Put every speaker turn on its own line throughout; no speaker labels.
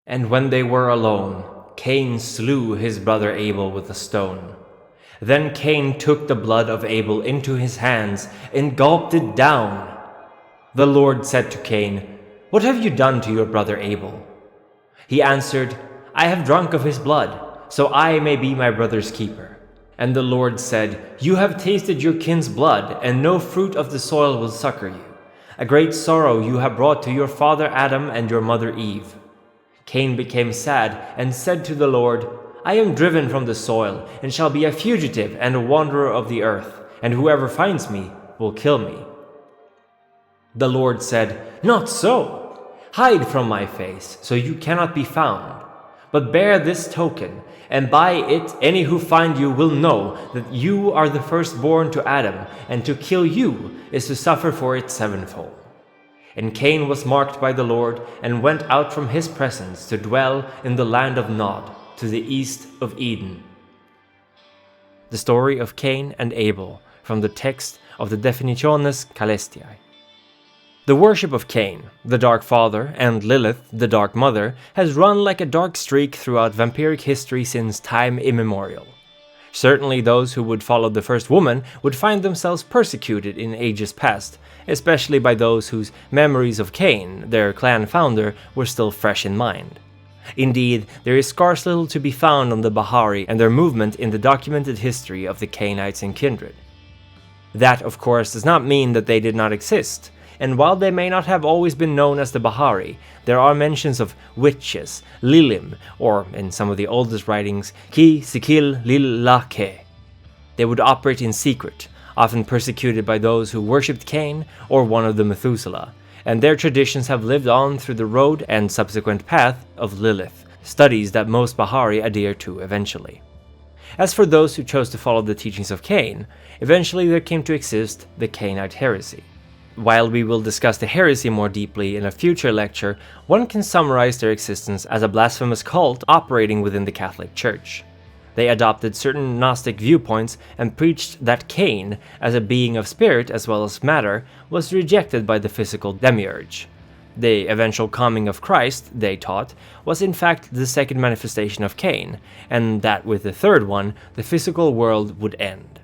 And when they were alone, Cain slew his brother Abel with a stone. Then Cain took the blood of Abel into his hands and gulped it down. The Lord said to Cain, "What have you done to your brother Abel?" He answered, "I have drunk of his blood, so I may be my brother's keeper." And the Lord said, "You have tasted your kin's blood, and no fruit of the soil will succor you. A great sorrow you have brought to your father Adam and your mother Eve." Cain became sad and said to the Lord, "I am driven from the soil, and shall be a fugitive and a wanderer of the earth, and whoever finds me will kill me." The Lord said, "Not so. Hide from my face, so you cannot be found. But bear this token, and by it any who find you will know that you are the firstborn to Adam, and to kill you is to suffer for it sevenfold." And Cain was marked by the Lord, and went out from his presence to dwell in the land of Nod, to the east of Eden. The story of Cain and Abel, from the text of the Definitiones Caelestiae. The worship of Cain, the Dark Father, and Lilith, the Dark Mother, has run like a dark streak throughout vampiric history since time immemorial. Certainly those who would follow the first woman would find themselves persecuted in ages past, especially by those whose memories of Cain, their clan founder, were still fresh in mind. Indeed, there is scarce little to be found on the Bahari and their movement in the documented history of the Cainites and Kindred. That, of course, does not mean that they did not exist, and while they may not have always been known as the Bahari, there are mentions of witches, Lilim, or, in some of the oldest writings, Ki Sikil Lil Lake. They would operate in secret, often persecuted by those who worshipped Cain or one of the Methuselah, and their traditions have lived on through the road and subsequent path of Lilith, studies that most Bahari adhere to eventually. As for those who chose to follow the teachings of Cain, eventually there came to exist the Cainite Heresy. While we will discuss the heresy more deeply in a future lecture, one can summarize their existence as a blasphemous cult operating within the Catholic Church. They adopted certain Gnostic viewpoints and preached that Cain, as a being of spirit as well as matter, was rejected by the physical demiurge. The eventual coming of Christ, they taught, was in fact the second manifestation of Cain, and that with the third one, the physical world would end.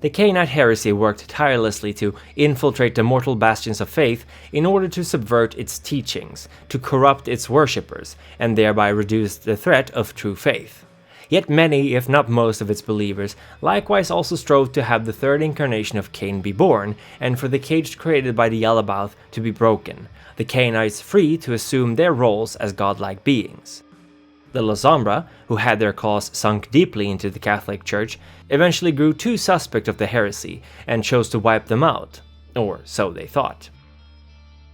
The Cainite Heresy worked tirelessly to infiltrate the mortal bastions of faith in order to subvert its teachings, to corrupt its worshippers, and thereby reduce the threat of true faith. Yet many, if not most of its believers, likewise also strove to have the third incarnation of Cain be born, and for the cage created by the Yalabouth to be broken, the Cainites free to assume their roles as godlike beings. The La Sombra, who had their cause sunk deeply into the Catholic Church, eventually grew too suspect of the heresy and chose to wipe them out, or so they thought.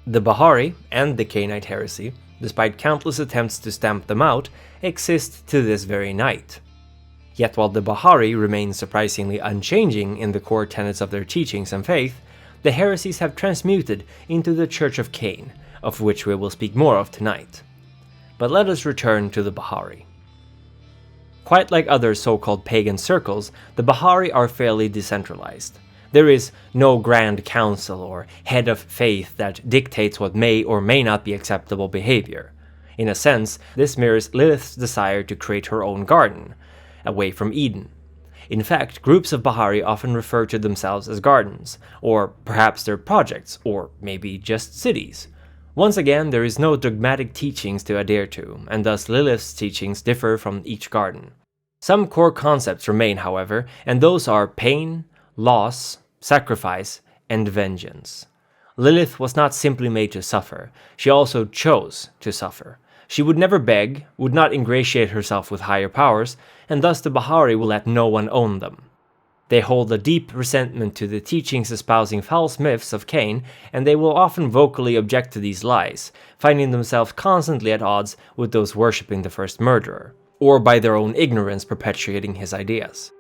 The Bahari and the Cainite Heresy, despite countless attempts to stamp them out, exist to this very night. Yet while the Bahari remain surprisingly unchanging in the core tenets of their teachings and faith, the heresies have transmuted into the Church of Caine, of which we will speak more of tonight. But let us return to the Bahari. Quite like other so-called pagan circles, the Bahari are fairly decentralized. There is no grand council or head of faith that dictates what may or may not be acceptable behavior. In a sense, this mirrors Lilith's desire to create her own garden, away from Eden. In fact, groups of Bahari often refer to themselves as gardens, or perhaps they're projects, or maybe just cities. Once again, there is no dogmatic teachings to adhere to, and thus Lilith's teachings differ from each garden. Some core concepts remain, however, and those are pain, loss, sacrifice, and vengeance. Lilith was not simply made to suffer, she also chose to suffer. She would never beg, would not ingratiate herself with higher powers, and thus the Bahari will let no one own them. They hold a deep resentment to the teachings espousing false myths of Cain, and they will often vocally object to these lies, finding themselves constantly at odds with those worshipping the first murderer, or by their own ignorance perpetuating his ideas.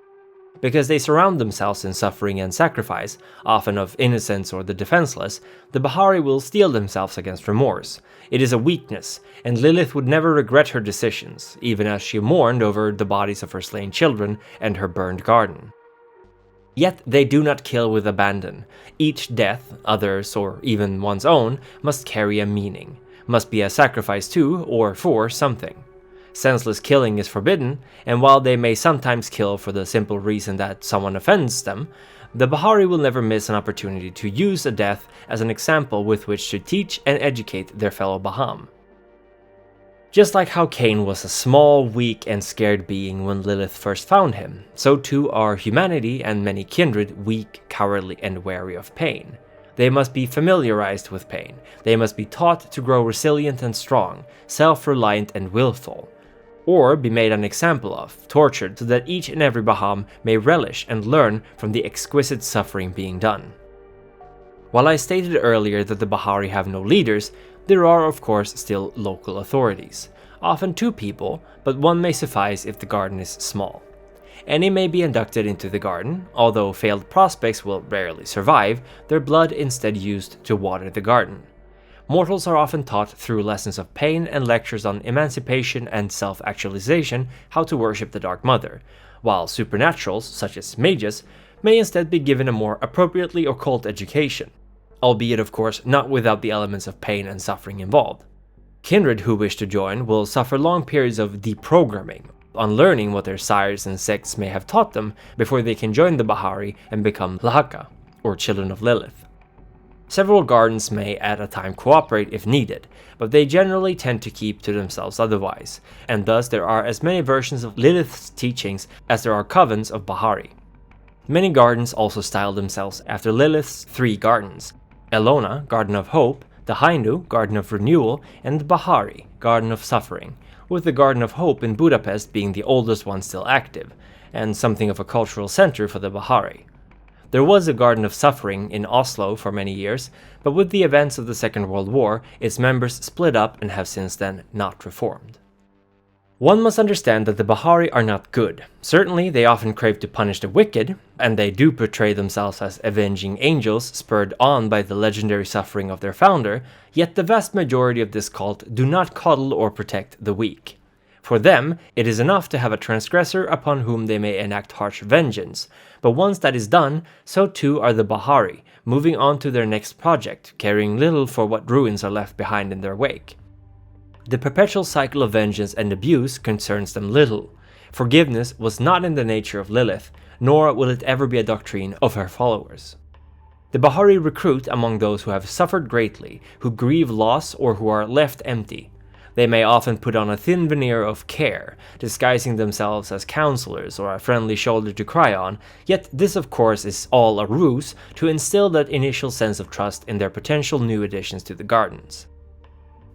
Because they surround themselves in suffering and sacrifice, often of innocents or the defenseless, the Bahari will steel themselves against remorse. It is a weakness, and Lilith would never regret her decisions, even as she mourned over the bodies of her slain children and her burned garden. Yet they do not kill with abandon. Each death, others or even one's own, must carry a meaning, must be a sacrifice to or for something. Senseless killing is forbidden, and while they may sometimes kill for the simple reason that someone offends them, the Bahari will never miss an opportunity to use a death as an example with which to teach and educate their fellow Baham. Just like how Cain was a small, weak, and scared being when Lilith first found him, so too are humanity and many kindred weak, cowardly, and wary of pain. They must be familiarized with pain. They must be taught to grow resilient and strong, self-reliant and willful, or be made an example of, tortured so that each and every Baham may relish and learn from the exquisite suffering being done. While I stated earlier that the Bahari have no leaders, there are of course still local authorities, often 2 people, but one may suffice if the garden is small. Any may be inducted into the garden, although failed prospects will rarely survive, their blood instead used to water the garden. Mortals are often taught through lessons of pain and lectures on emancipation and self-actualization how to worship the Dark Mother, while supernaturals, such as mages, may instead be given a more appropriately occult education, albeit of course not without the elements of pain and suffering involved. Kindred who wish to join will suffer long periods of deprogramming, unlearning what their sires and sects may have taught them before they can join the Bahari and become Lahaka, or Children of Lilith. Several gardens may at a time cooperate if needed, but they generally tend to keep to themselves otherwise, and thus there are as many versions of Lilith's teachings as there are covens of Bahari. Many gardens also style themselves after Lilith's 3 gardens: Elona, Garden of Hope, the Hindu, Garden of Renewal, and the Bahari, Garden of Suffering, with the Garden of Hope in Budapest being the oldest one still active, and something of a cultural center for the Bahari. There was a Garden of Suffering in Oslo for many years, but with the events of the Second World War, its members split up and have since then not reformed. One must understand that the Bahari are not good. Certainly, they often crave to punish the wicked, and they do portray themselves as avenging angels spurred on by the legendary suffering of their founder, yet the vast majority of this cult do not coddle or protect the weak. For them, it is enough to have a transgressor upon whom they may enact harsh vengeance, but once that is done, so too are the Bahari, moving on to their next project, caring little for what ruins are left behind in their wake. The perpetual cycle of vengeance and abuse concerns them little. Forgiveness was not in the nature of Lilith, nor will it ever be a doctrine of her followers. The Bahari recruit among those who have suffered greatly, who grieve loss, or who are left empty. They may often put on a thin veneer of care, disguising themselves as counselors or a friendly shoulder to cry on, yet this of course is all a ruse to instill that initial sense of trust in their potential new additions to the gardens.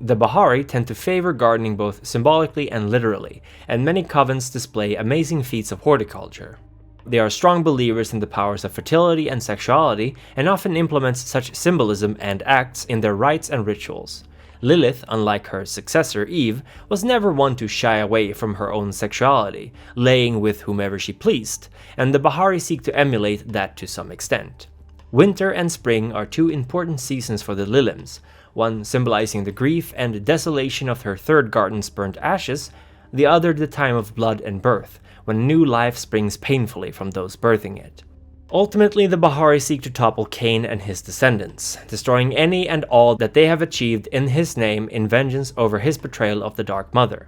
The Bahari tend to favor gardening both symbolically and literally, and many covens display amazing feats of horticulture. They are strong believers in the powers of fertility and sexuality, and often implement such symbolism and acts in their rites and rituals. Lilith, unlike her successor Eve, was never one to shy away from her own sexuality, laying with whomever she pleased, and the Bahari seek to emulate that to some extent. Winter and spring are 2 important seasons for the Lilims, one symbolizing the grief and desolation of her 3rd garden's burnt ashes, the other the time of blood and birth, when new life springs painfully from those birthing it. Ultimately, the Bahari seek to topple Cain and his descendants, destroying any and all that they have achieved in his name in vengeance over his betrayal of the Dark Mother.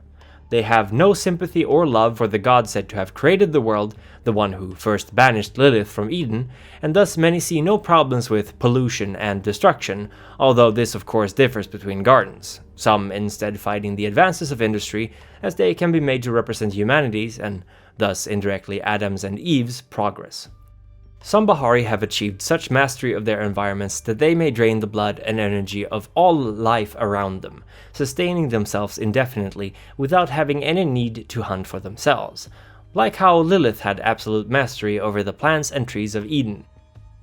They have no sympathy or love for the god said to have created the world, the one who first banished Lilith from Eden, and thus many see no problems with pollution and destruction, although this of course differs between gardens, some instead fighting the advances of industry as they can be made to represent humanity's, and thus indirectly Adam's and Eve's, progress. Some Bahari have achieved such mastery of their environments that they may drain the blood and energy of all life around them, sustaining themselves indefinitely without having any need to hunt for themselves, like how Lilith had absolute mastery over the plants and trees of Eden.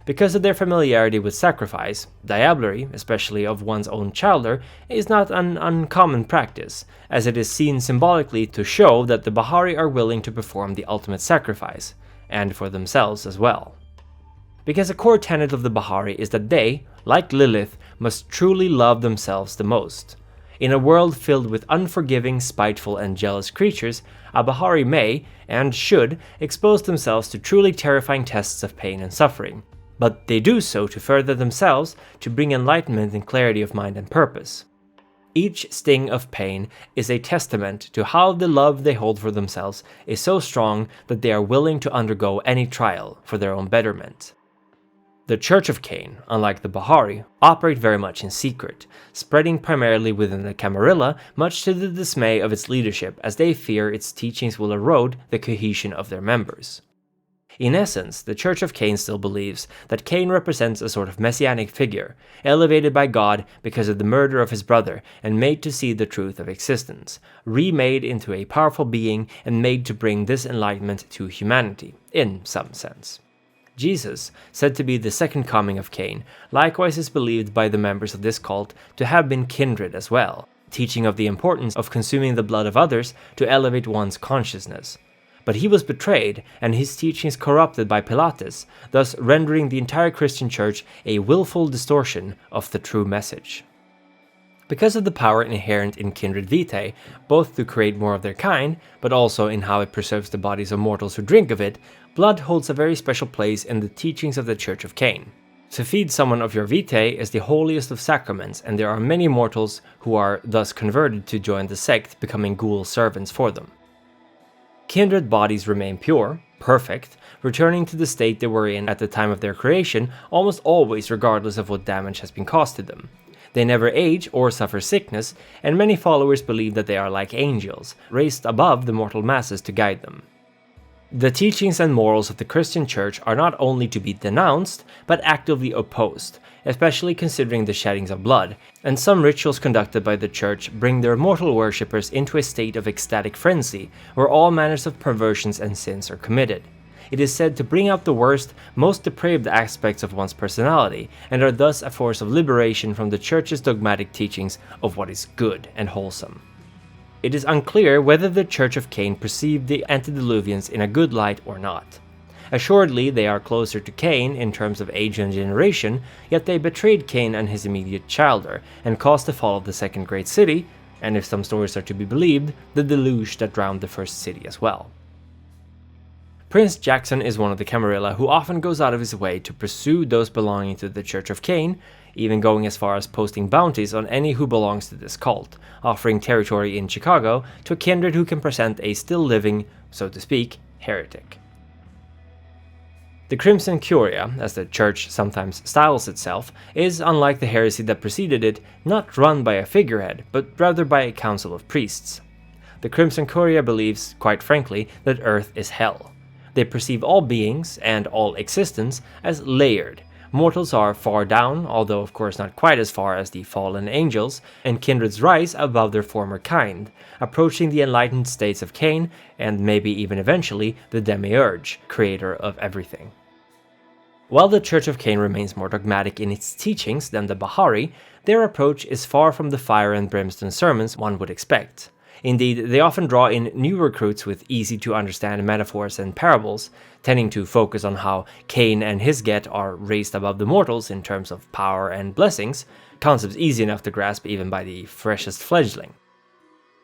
Because of their familiarity with sacrifice, diablerie, especially of one's own childer, is not an uncommon practice, as it is seen symbolically to show that the Bahari are willing to perform the ultimate sacrifice, and for themselves as well. Because a core tenet of the Bahari is that they, like Lilith, must truly love themselves the most. In a world filled with unforgiving, spiteful, and jealous creatures, a Bahari may, and should, expose themselves to truly terrifying tests of pain and suffering, but they do so to further themselves, to bring enlightenment and clarity of mind and purpose. Each sting of pain is a testament to how the love they hold for themselves is so strong that they are willing to undergo any trial for their own betterment. The Church of Caine, unlike the Bahari, operate very much in secret, spreading primarily within the Camarilla, much to the dismay of its leadership as they fear its teachings will erode the cohesion of their members. In essence, the Church of Caine still believes that Cain represents a sort of messianic figure, elevated by God because of the murder of his brother and made to see the truth of existence, remade into a powerful being and made to bring this enlightenment to humanity, in some sense. Jesus, said to be the second coming of Cain, likewise is believed by the members of this cult to have been kindred as well, teaching of the importance of consuming the blood of others to elevate one's consciousness. But he was betrayed, and his teachings corrupted by Pilatus, thus rendering the entire Christian church a willful distortion of the true message. Because of the power inherent in kindred vitae, both to create more of their kind, but also in how it preserves the bodies of mortals who drink of it, blood holds a very special place in the teachings of the Church of Caine. To feed someone of your vitae is the holiest of sacraments, and there are many mortals who are thus converted to join the sect, becoming ghoul servants for them. Kindred bodies remain pure, perfect, returning to the state they were in at the time of their creation almost always regardless of what damage has been caused to them. They never age or suffer sickness, and many followers believe that they are like angels, raised above the mortal masses to guide them. The teachings and morals of the Christian Church are not only to be denounced, but actively opposed, especially considering the sheddings of blood, and some rituals conducted by the Church bring their mortal worshippers into a state of ecstatic frenzy, where all manners of perversions and sins are committed. It is said to bring out the worst, most depraved aspects of one's personality, and are thus a force of liberation from the Church's dogmatic teachings of what is good and wholesome. It is unclear whether the Church of Caine perceived the antediluvians in a good light or not. Assuredly, they are closer to Cain in terms of age and generation, yet they betrayed Cain and his immediate childer, and caused the fall of the second great city, and if some stories are to be believed, the deluge that drowned the first city as well. Prince Jackson is one of the Camarilla who often goes out of his way to pursue those belonging to the Church of Caine, even going as far as posting bounties on any who belongs to this cult, offering territory in Chicago to a kindred who can present a still living, so to speak, heretic. The Crimson Curia, as the church sometimes styles itself, is, unlike the heresy that preceded it, not run by a figurehead, but rather by a council of priests. The Crimson Curia believes, quite frankly, that Earth is hell. They perceive all beings, and all existence, as layered. Mortals are far down, although of course not quite as far as the fallen angels, and kindreds rise above their former kind, approaching the enlightened states of Cain, and maybe even eventually the Demiurge, creator of everything. While the Church of Caine remains more dogmatic in its teachings than the Bahari, their approach is far from the fire and brimstone sermons one would expect. Indeed, they often draw in new recruits with easy-to-understand metaphors and parables, tending to focus on how Cain and his get are raised above the mortals in terms of power and blessings, concepts easy enough to grasp even by the freshest fledgling.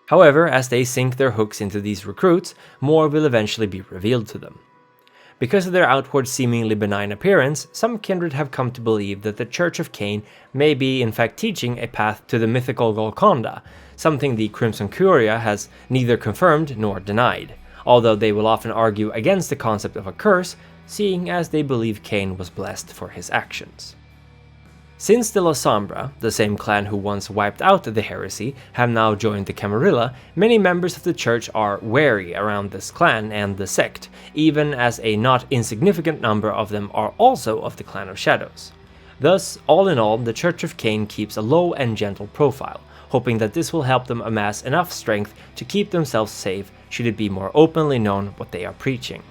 However, as they sink their hooks into these recruits, more will eventually be revealed to them. Because of their outward seemingly benign appearance, some kindred have come to believe that the Church of Caine may be in fact teaching a path to the mythical Golconda, something the Crimson Curia has neither confirmed nor denied, although they will often argue against the concept of a curse, seeing as they believe Cain was blessed for his actions. Since the La Sombra, the same clan who once wiped out the heresy, have now joined the Camarilla, many members of the church are wary around this clan and the sect, even as a not insignificant number of them are also of the Clan of Shadows. Thus, all in all, the Church of Caine keeps a low and gentle profile, hoping that this will help them amass enough strength to keep themselves safe should it be more openly known what they are preaching.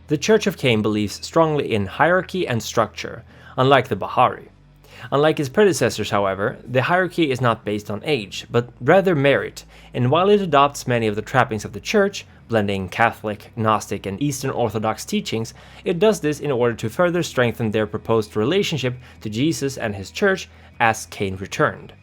The Church of Caine believes strongly in hierarchy and structure, unlike the Bahari. Unlike his predecessors, however, the hierarchy is not based on age, but rather merit, and while it adopts many of the trappings of the Church, blending Catholic, Gnostic, and Eastern Orthodox teachings, it does this in order to further strengthen their proposed relationship to Jesus and his Church as Cain returned.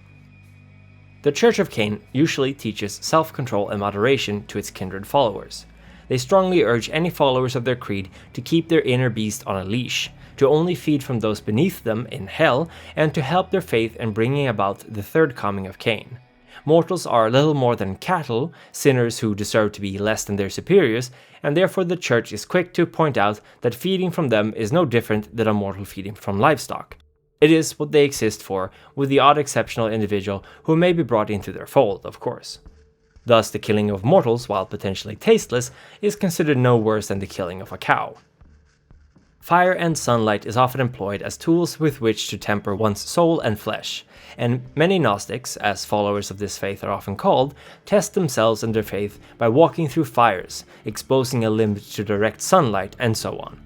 The Church of Caine usually teaches self-control and moderation to its kindred followers. They strongly urge any followers of their creed to keep their inner beast on a leash, to only feed from those beneath them in hell, and to help their faith in bringing about the third coming of Cain. Mortals are little more than cattle, sinners who deserve to be less than their superiors, and therefore the Church is quick to point out that feeding from them is no different than a mortal feeding from livestock. It is what they exist for, with the odd exceptional individual who may be brought into their fold, of course. Thus, the killing of mortals, while potentially tasteless, is considered no worse than the killing of a cow. Fire and sunlight is often employed as tools with which to temper one's soul and flesh, and many Gnostics, as followers of this faith are often called, test themselves and their faith by walking through fires, exposing a limb to direct sunlight, and so on.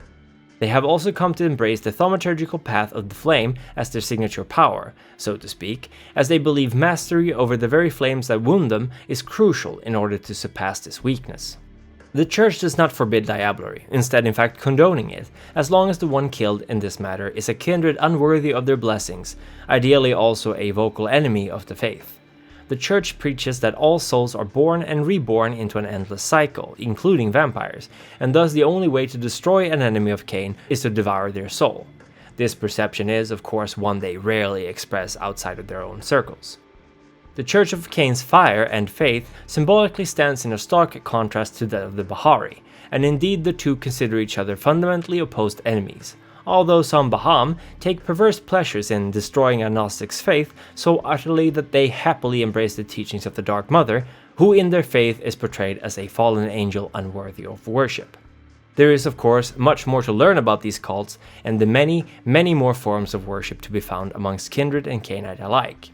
They have also come to embrace the thaumaturgical path of the flame as their signature power, so to speak, as they believe mastery over the very flames that wound them is crucial in order to surpass this weakness. The Church does not forbid diablerie, instead in fact condoning it, as long as the one killed in this matter is a kindred unworthy of their blessings, ideally also a vocal enemy of the faith. The Church preaches that all souls are born and reborn into an endless cycle, including vampires, and thus the only way to destroy an enemy of Cain is to devour their soul. This perception is, of course, one they rarely express outside of their own circles. The Church of Caine's fire and faith symbolically stands in a stark contrast to that of the Bahari, and indeed the two consider each other fundamentally opposed enemies, although some Baham take perverse pleasures in destroying a Gnostic's faith so utterly that they happily embrace the teachings of the Dark Mother, who in their faith is portrayed as a fallen angel unworthy of worship. There is, of course, much more to learn about these cults, and the many, many more forms of worship to be found amongst Kindred and Cainite alike.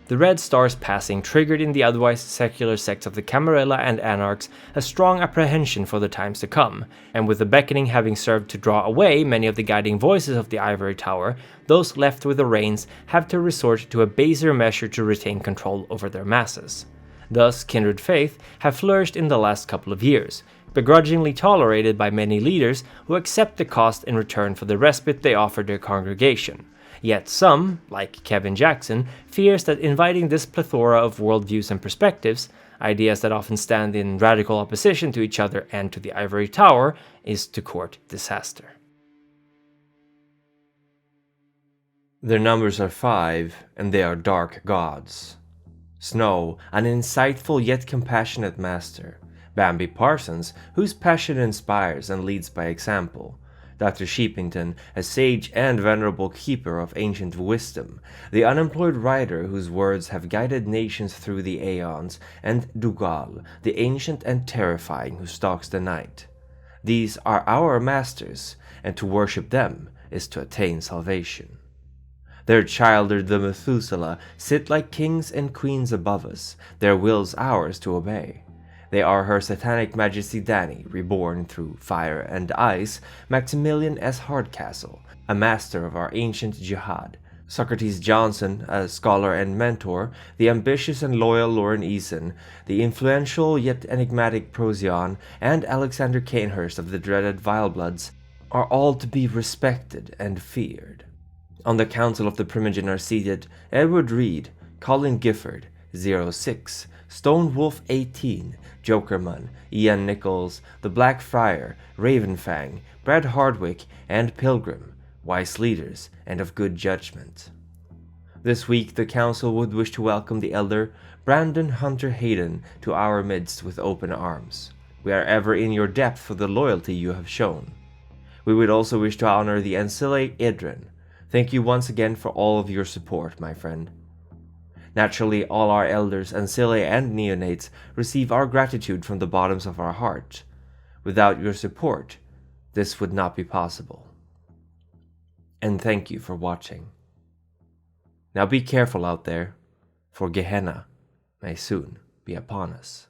The red stars passing triggered in the otherwise secular sects of the Camarilla and Anarchs a strong apprehension for the times to come, and with the beckoning having served to draw away many of the guiding voices of the ivory tower, those left with the reins have to resort to a baser measure to retain control over their masses. Thus, kindred faith have flourished in the last couple of years, begrudgingly tolerated by many leaders who accept the cost in return for the respite they offer their congregation. Yet some, like Kevin Jackson, fears that inviting this plethora of worldviews and perspectives, ideas that often stand in radical opposition to each other and to the ivory tower, is to court disaster.
Their numbers are 5, and they are dark gods. Snow, an insightful yet compassionate master. Bambi Parsons, whose passion inspires and leads by example. Dr. Sheepington, a sage and venerable keeper of ancient wisdom, the unemployed writer whose words have guided nations through the aeons, and Dougal, the ancient and terrifying who stalks the night. These are our masters, and to worship them is to attain salvation. Their childer the Methuselah sit like kings and queens above us, their wills ours to obey. They are Her Satanic Majesty Danny, reborn through fire and ice, Maximilian S. Hardcastle, a master of our ancient jihad, Socrates Johnson, a scholar and mentor, the ambitious and loyal Lauren Eason, the influential yet enigmatic Procyon, and Alexander Canehurst of the dreaded Vilebloods, are all to be respected and feared. On the council of the Primogen are seated Edward Reed, Colin Gifford, 06, Stone Wolf 18, Jokerman, Ian Nichols, the Black Friar, Ravenfang, Brad Hardwick, and Pilgrim, wise leaders and of good judgment. This week the council would wish to welcome the elder Brandon Hunter Hayden to our midst with open arms. We are ever in your debt for the loyalty you have shown. We would also wish to honor the Ancile Idrin. Thank you once again for all of your support, my friend. Naturally, all our elders, ancile and neonates, receive our gratitude from the bottoms of our heart. Without your support, this would not be possible. And thank you for watching. Now be careful out there, for Gehenna may soon be upon us.